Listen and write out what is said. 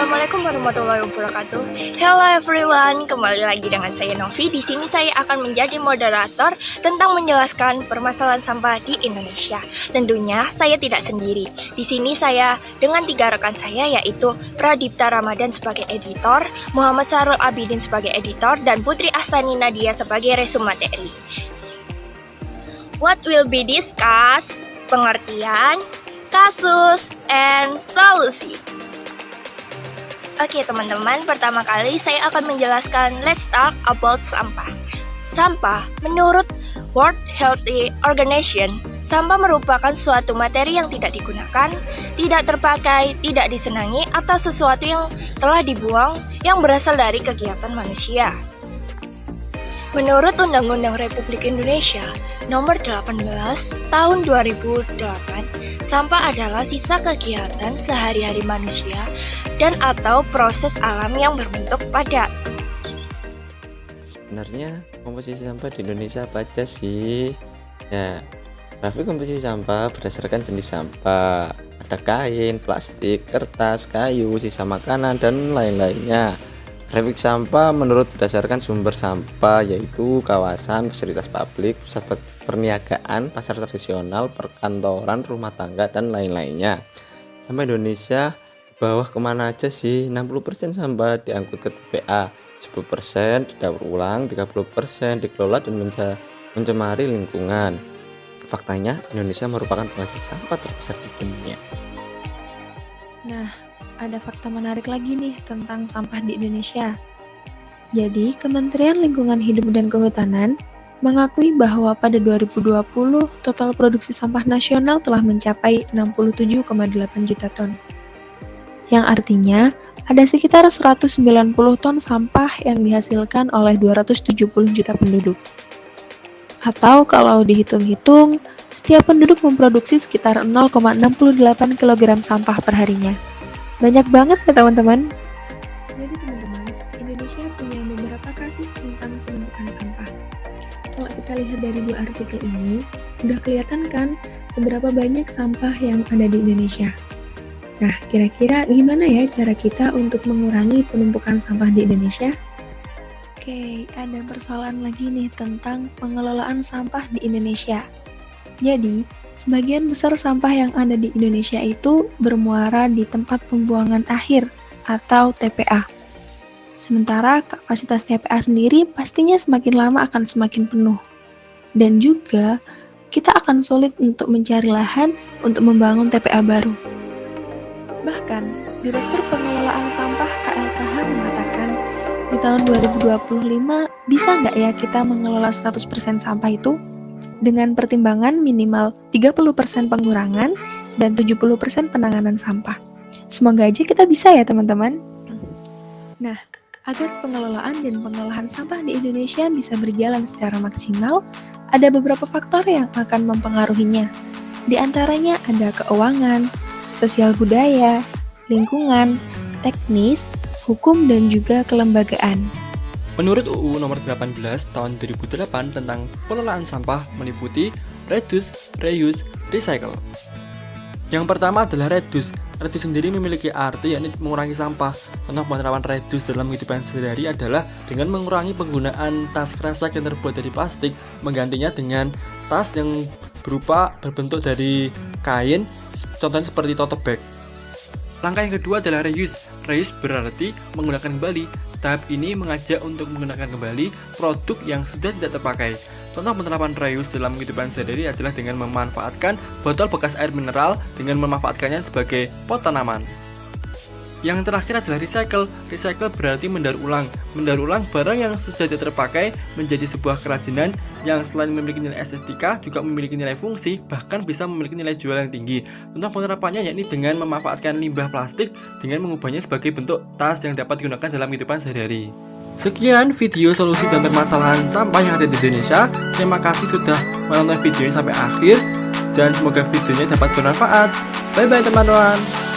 Assalamualaikum warahmatullahi wabarakatuh. Hello everyone, kembali lagi dengan saya Novi. Di sini saya akan menjadi moderator tentang menjelaskan permasalahan sampah di Indonesia. Tentunya saya tidak sendiri. Di sini saya dengan 3 rekan saya, yaitu Pradipta Ramadan sebagai editor, Muhammad Sarul Abidin sebagai editor, dan Putri Astani Nadia sebagai resum materi. What will be discussed? Pengertian, kasus, and solusi. Oke teman-teman, pertama kali saya akan menjelaskan let's talk about sampah. Sampah, menurut World Health Organization, sampah merupakan suatu materi yang tidak digunakan, tidak terpakai, tidak disenangi, atau sesuatu yang telah dibuang yang berasal dari kegiatan manusia. Menurut Undang-Undang Republik Indonesia Nomor 18 Tahun 2008, sampah adalah sisa kegiatan sehari-hari manusia dan atau proses alam yang berbentuk padat. Sebenarnya komposisi sampah di Indonesia apa aja sih? Ya, grafik komposisi sampah berdasarkan jenis sampah. Ada kain, plastik, kertas, kayu, sisa makanan, dan lain-lainnya. Grafik sampah menurut berdasarkan sumber sampah, yaitu kawasan, fasilitas publik, pusat perniagaan, pasar tradisional, perkantoran, rumah tangga, dan lain-lainnya. Sampah Indonesia di bawah kemana aja sih? 60% sampah diangkut ke TPA, 10% didaur ulang, 30% dikelola dan mencemari lingkungan. Faktanya, Indonesia merupakan penghasil sampah terbesar di dunia. Nah, ada fakta menarik lagi nih tentang sampah di Indonesia. Jadi, Kementerian Lingkungan Hidup dan Kehutanan mengakui bahwa pada 2020 total produksi sampah nasional telah mencapai 67,8 juta ton. Yang artinya, ada sekitar 190 ton sampah yang dihasilkan oleh 270 juta penduduk. Atau kalau dihitung-hitung, setiap penduduk memproduksi sekitar 0,68 kg sampah perharinya. Banyak banget ya teman-teman. Jadi teman-teman, Indonesia punya beberapa kasus tentang penumpukan sampah. Kalau kita lihat dari 2 artikel ini, udah kelihatan kan seberapa banyak sampah yang ada di Indonesia. Nah, kira-kira gimana ya cara kita untuk mengurangi penumpukan sampah di Indonesia? Oke, ada persoalan lagi nih tentang pengelolaan sampah di Indonesia. Jadi, sebagian besar sampah yang ada di Indonesia itu bermuara di tempat pembuangan akhir atau TPA. Sementara kapasitas TPA sendiri pastinya semakin lama akan semakin penuh. Dan juga kita akan sulit untuk mencari lahan untuk membangun TPA baru. Bahkan, Direktur Pengelolaan Sampah KLKH mengatakan, di tahun 2025 bisa nggak ya kita mengelola 100% sampah itu? Dengan pertimbangan minimal 30% pengurangan dan 70% penanganan sampah. Semoga aja kita bisa ya teman-teman. Nah, agar pengelolaan dan pengolahan sampah di Indonesia bisa berjalan secara maksimal, ada beberapa faktor yang akan mempengaruhinya. Di antaranya ada keuangan, sosial budaya, lingkungan, teknis, hukum, dan juga kelembagaan. Menurut UU Nomor 18 Tahun 2008 tentang pengelolaan sampah meliputi reduce, reuse, recycle. Yang pertama adalah reduce. Reduce sendiri memiliki arti yakni mengurangi sampah. Contoh penerapan reduce dalam kehidupan sehari-hari adalah dengan mengurangi penggunaan tas kresek yang terbuat dari plastik, menggantinya dengan tas yang berbentuk dari kain, contohnya seperti tote bag. Langkah yang kedua adalah reuse. Reuse berarti menggunakan kembali. Tahap ini mengajak untuk menggunakan kembali produk yang sudah tidak terpakai. Contoh penerapan reuse dalam kehidupan sehari-hari adalah dengan memanfaatkan botol bekas air mineral dengan memanfaatkannya sebagai pot tanaman. Yang terakhir adalah recycle. Recycle berarti mendaur ulang. Mendaur ulang barang yang sudah tidak terpakai menjadi sebuah kerajinan yang selain memiliki nilai estetika juga memiliki nilai fungsi, bahkan bisa memiliki nilai jual yang tinggi. Contoh penerapannya yakni dengan memanfaatkan limbah plastik dengan mengubahnya sebagai bentuk tas yang dapat digunakan dalam kehidupan sehari-hari. Sekian video solusi dan permasalahan sampah yang ada di Indonesia. Terima kasih sudah menonton video ini sampai akhir dan semoga videonya dapat bermanfaat. Bye bye teman-teman.